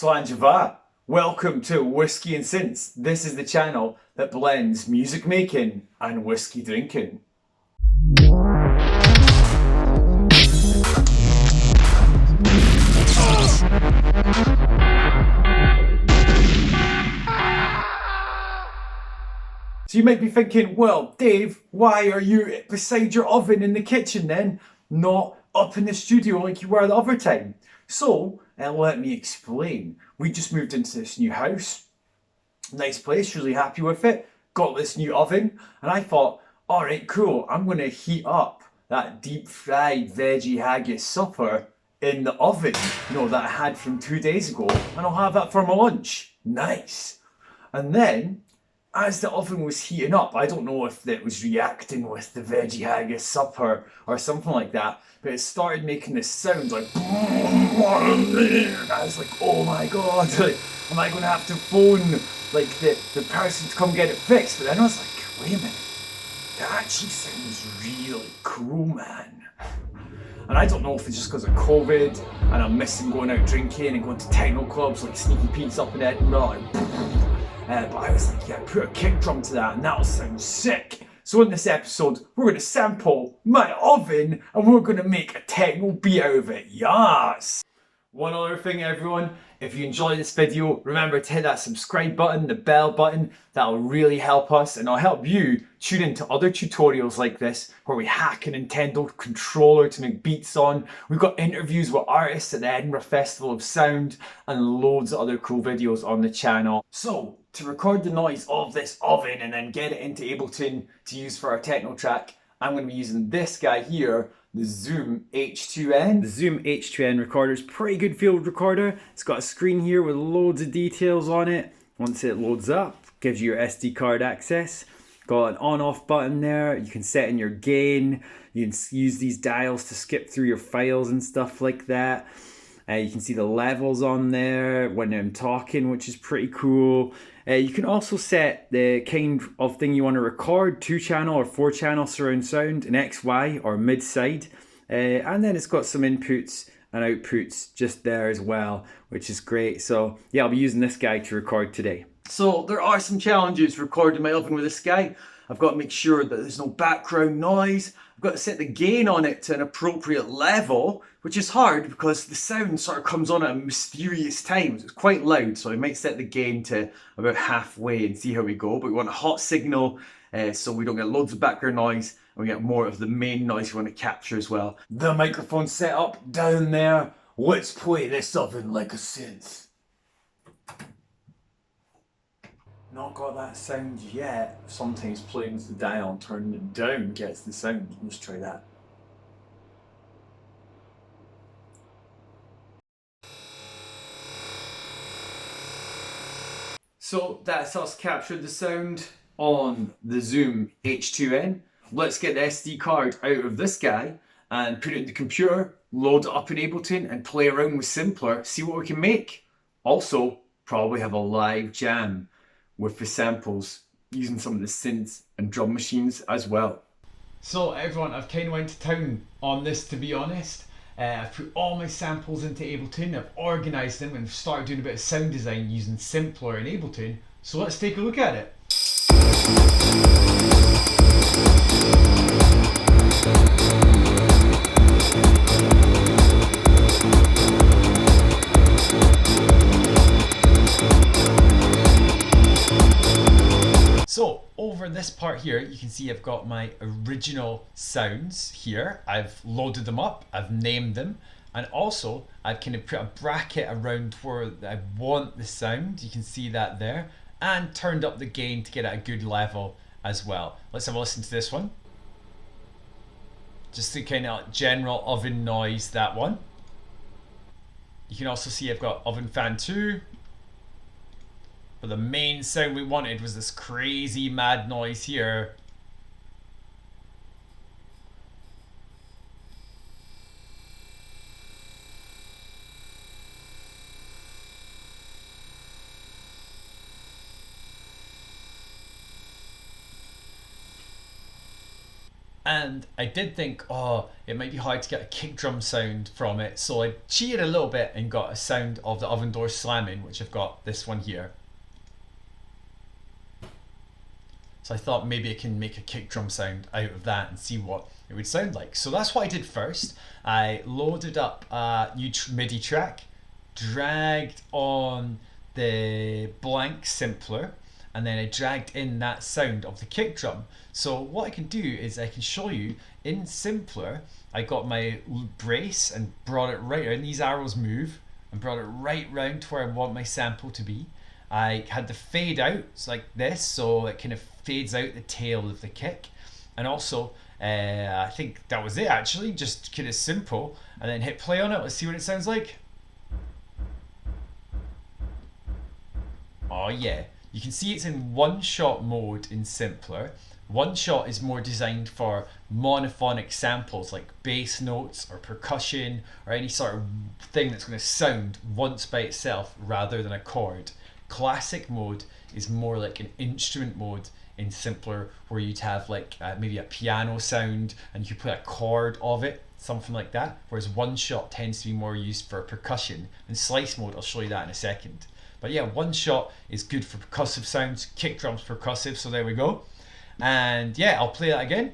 Slanjava. Welcome to Whiskey and Synths. This is the channel that blends music making and whiskey drinking. So you might be thinking, well, Dave, why are you beside your oven in the kitchen then, not up in the studio like you were the other time? So, let me explain. We just moved into this new house. Nice place, really happy with it. Got this new oven, and I thought, alright, cool, I'm gonna heat up that deep fried veggie haggis supper in the oven, that I had from 2 days ago, and I'll have that for my lunch. Nice. And then, as the oven was heating up, I don't know if it was reacting with the veggie haggis supper or something like that, but it started making this sound like, I was like, oh my god, like, am I going to have to phone like the person to come get it fixed? But then I was like, wait a minute, that actually sounds really cool, man. And I don't know if it's just because of COVID and I'm missing going out drinking and going to techno clubs like Sneaky Pete's up in Edinburgh. But I was like, yeah, put a kick drum to that and that'll sound sick. So in this episode, we're going to sample my oven and we're going to make a techno beat out of it. Yes! One other thing, everyone, if you enjoy this video, remember to hit that subscribe button, the bell button. That'll really help us and it'll help you tune into other tutorials like this where we hack a Nintendo controller to make beats on. We've got interviews with artists at the Edinburgh Festival of Sound and loads of other cool videos on the channel. So, to record the noise of this oven and then get it into Ableton to use for our techno track, I'm going to be using this guy here, the Zoom H2N. The Zoom H2N Recorder is a pretty good field recorder. It's got a screen here with loads of details on it. Once it loads up, gives you your SD card access. Got an on-off button there. You can set in your gain. You can use these dials to skip through your files and stuff like that. You can see the levels on there when I'm talking, which is pretty cool. You can also set the kind of thing you want to record, 2-channel or 4-channel surround sound, an XY or mid-side. And then it's got some inputs and outputs just there as well, which is great. So yeah, I'll be using this guy to record today. So there are some challenges recording my oven with this guy. I've got to make sure that there's no background noise. I've got to set the gain on it to an appropriate level, which is hard because the sound sort of comes on at mysterious times. It's quite loud, so I might set the gain to about halfway and see how we go. But we want a hot signal so we don't get loads of background noise and we get more of the main noise we want to capture as well. The microphone set up down there. Let's play this oven like a synth. Not got that sound yet. Sometimes playing with the dial and turning it down gets the sound. Let's try that. So that's us captured the sound on the Zoom H2N. Let's get the SD card out of this guy and put it in the computer, load it up in Ableton and play around with Simpler, see what we can make. Also, probably have a live jam with the samples using some of the synths and drum machines as well. So everyone, I've kind of went to town on this, to be honest. I've put all my samples into Ableton, I've organised them and started doing a bit of sound design using Simpler in Ableton. So let's take a look at it. So over this part here, you can see I've got my original sounds here. I've loaded them up, I've named them, and also I've kind of put a bracket around where I want the sound. You can see that there, and turned up the gain to get at a good level as well. Let's have a listen to this one. Just the kind of general oven noise, that one. You can also see I've got oven fan 2. But the main sound we wanted was this crazy mad noise here. And I did think, oh, it might be hard to get a kick drum sound from it, so I cheated a little bit and got a sound of the oven door slamming, which I've got this one here. So I thought maybe I can make a kick drum sound out of that and see what it would sound like. So that's what I did first. I loaded up a new MIDI track, dragged on the blank simpler, and then I dragged in that sound of the kick drum. So what I can do is I can show you in simpler. I got my brace and brought it right around. These arrows move and brought it right round to where I want my sample to be. I had the fade out like this, so it kind of fades out the tail of the kick. And also I think that was it actually, just kind of simple. And then hit play on it. Let's see what it sounds like. Oh yeah, you can see it's in one shot mode in simpler. One shot is more designed for monophonic samples like bass notes or percussion or any sort of thing that's going to sound once by itself rather than a chord. Classic mode is more like an instrument mode in simpler, where you'd have like maybe a piano sound and you play a chord of it, something like that. Whereas one shot tends to be more used for percussion, and slice mode, I'll show you that in a second. But yeah, one shot is good for percussive sounds. Kick drum's percussive, so there we go. And yeah, I'll play that again.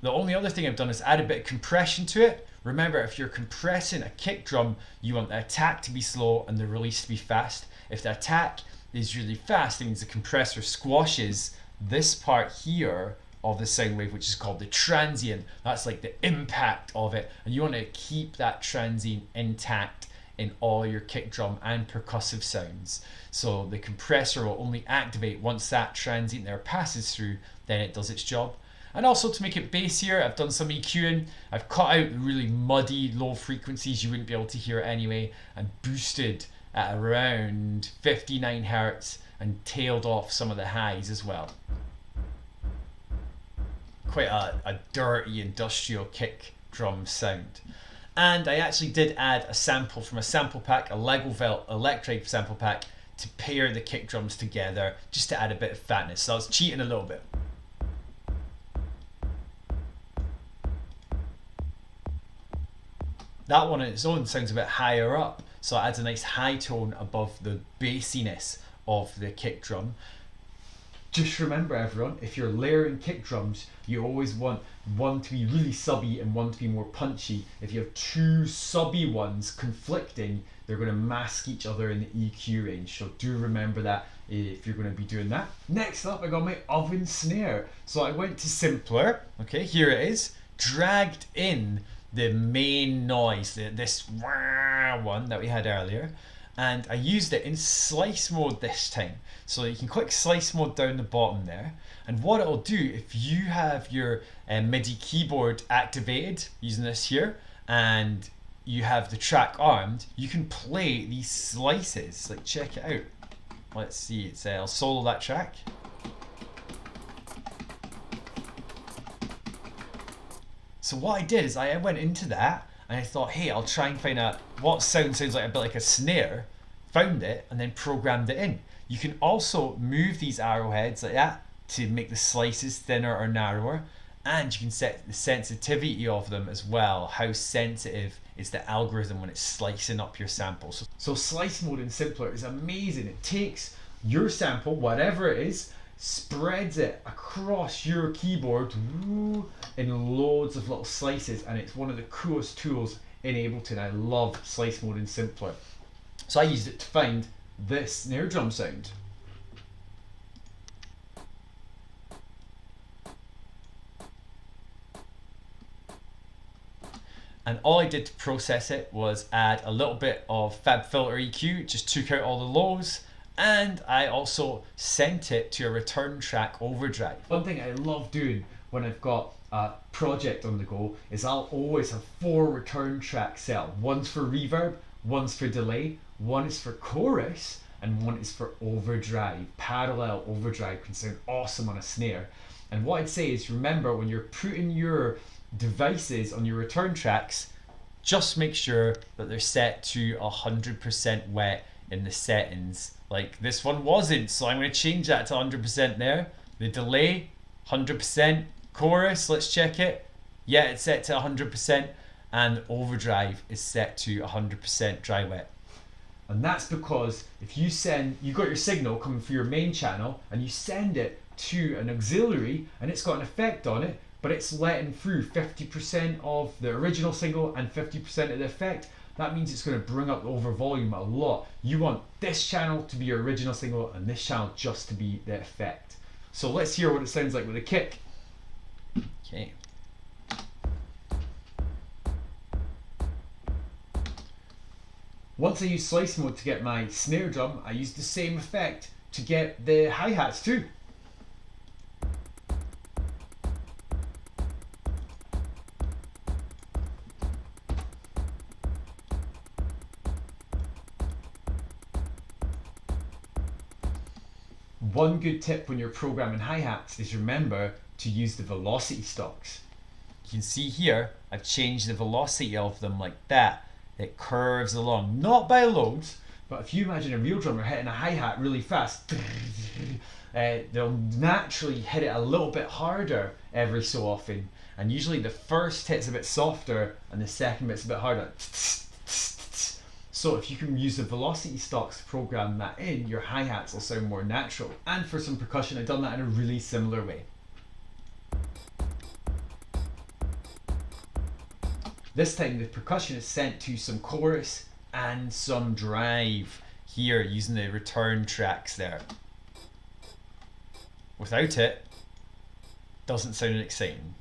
The only other thing I've done is add a bit of compression to it. Remember, if you're compressing a kick drum, you want the attack to be slow and the release to be fast. If the attack is really fast, it means the compressor squashes this part here of the sound wave, which is called the transient. That's like the impact of it, and you want to keep that transient intact in all your kick drum and percussive sounds. So the compressor will only activate once that transient there passes through, then it does its job. And also, to make it bassier, I've done some EQing. I've cut out the really muddy low frequencies you wouldn't be able to hear anyway, and boosted at around 59 Hertz and tailed off some of the highs as well. Quite a dirty industrial kick drum sound. And I actually did add a sample from a sample pack, a Legovelt electric sample pack, to pair the kick drums together, just to add a bit of fatness. So I was cheating a little bit. That one on its own sounds a bit higher up, so it adds a nice high tone above the bassiness of the kick drum. Just remember, everyone, if you're layering kick drums, you always want one to be really subby and one to be more punchy. If you have two subby ones conflicting, they're going to mask each other in the EQ range. So do remember that if you're going to be doing that. Next up, I got my oven snare. So I went to simpler. Okay, here it is. Dragged in the main noise, this one that we had earlier, and I used it in slice mode this time. So you can click slice mode down the bottom there, and what it'll do, if you have your MIDI keyboard activated using this here and you have the track armed, you can play these slices. Like, check it out. Let's see, it's I'll solo that track. So what I did is I went into that and I thought, hey, I'll try and find out what sounds like a bit like a snare, found it, and then programmed it in. You can also move these arrowheads like that to make the slices thinner or narrower, and you can set the sensitivity of them as well. How sensitive is the algorithm when it's slicing up your samples? So slice mode in simpler is amazing. It takes your sample, whatever it is, spreads it across your keyboard in loads of little slices, and it's one of the coolest tools in Ableton. I love slice mode in simpler. So I used it to find this snare drum sound. And all I did to process it was add a little bit of FabFilter EQ, just took out all the lows, and I also sent it to a return track overdrive. One thing I love doing when I've got a project on the go is I'll always have 4 return tracks set up. One's for reverb, one's for delay, one is for chorus, and one is for overdrive. Parallel overdrive can sound awesome on a snare. And what I'd say is, remember, when you're putting your devices on your return tracks, just make sure that they're set to 100% wet in the settings. Like this one wasn't, so I'm going to change that to 100% there. The delay, 100%. Chorus, let's check it. Yeah, it's set to 100%, and overdrive is set to 100% dry wet. And that's because if you got your signal coming through your main channel and you send it to an auxiliary and it's got an effect on it, but it's letting through 50% of the original signal and 50% of the effect, that means it's going to bring up the over volume a lot. You want this channel to be your original signal and this channel just to be the effect. So let's hear what it sounds like with a kick. Okay. Once I use slice mode to get my snare drum, I use the same effect to get the hi-hats too. One good tip when you're programming hi-hats is remember to use the velocity stocks. You can see here, I've changed the velocity of them like that. It curves along, not by loads, but if you imagine a real drummer hitting a hi-hat really fast, they'll naturally hit it a little bit harder every so often. And usually the first hit's a bit softer and the second bit's a bit harder. So if you can use the velocity stocks to program that in, your hi-hats will sound more natural. And for some percussion, I've done that in a really similar way. This time the percussion is sent to some chorus and some drive here using the return tracks there. Without it, doesn't sound exciting.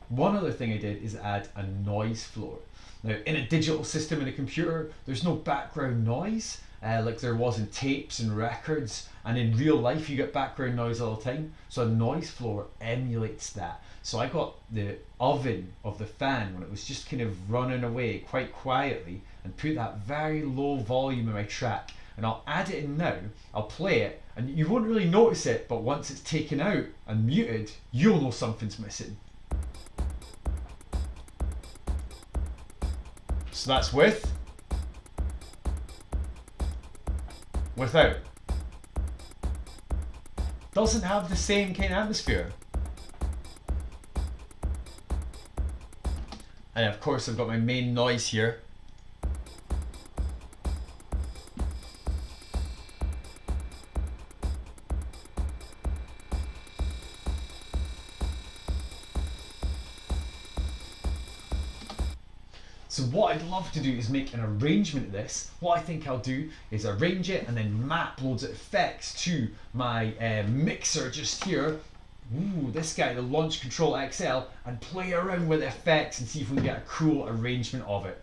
One other thing I did is add a noise floor. Now in a digital system in a computer, there's no background noise like there was in tapes and records, and in real life you get background noise all the time. So a noise floor emulates that. So I got the oven of the fan when it was just kind of running away quite quietly and put that very low volume in my track, and I'll add it in now, I'll play it, and you won't really notice it, but once it's taken out and muted, you'll know something's missing. So that's with, without. Doesn't have the same kind of atmosphere. And of course I've got my main noise here. So what I'd love to do is make an arrangement of this. What I think I'll do is arrange it and then map loads of effects to my mixer just here. Ooh, this guy, the Launch Control XL, and play around with the effects and see if we can get a cool arrangement of it.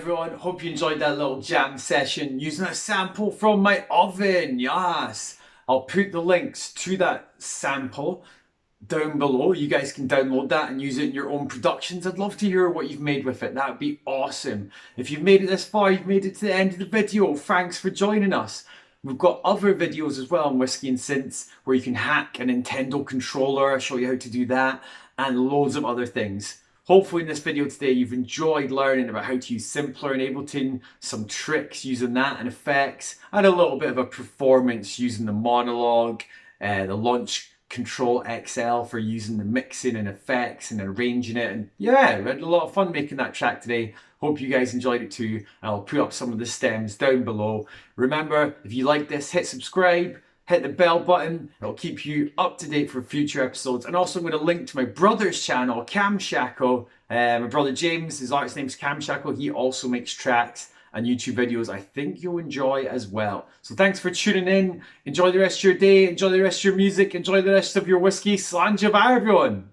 everyone, hope you enjoyed that little jam session using a sample from my oven. Yes, I'll put the links to that sample down below. You guys can download that and use it in your own productions. I'd love to hear what you've made with it. That would be awesome. If you've made it this far, you've made it to the end of the video, thanks for joining us. We've got other videos as well on Whiskey and Synths where you can hack a Nintendo controller. I'll show you how to do that, and loads of other things. Hopefully in this video today you've enjoyed learning about how to use Simpler in Ableton, some tricks using that and effects, and a little bit of a performance using the monologue, the launch Control XL for using the mixing and effects and arranging it. And yeah, we had a lot of fun making that track today. Hope you guys enjoyed it too. I'll put up some of the stems down below. Remember, if you like this, hit subscribe. Hit the bell button, it'll keep you up to date for future episodes. And also I'm going to link to my brother's channel, Camshackle. My brother James, his artist name's Camshackle. He also makes tracks and YouTube videos I think you'll enjoy as well. So thanks for tuning in. Enjoy the rest of your day, enjoy the rest of your music, enjoy the rest of your whiskey. Slàinte mhath, everyone.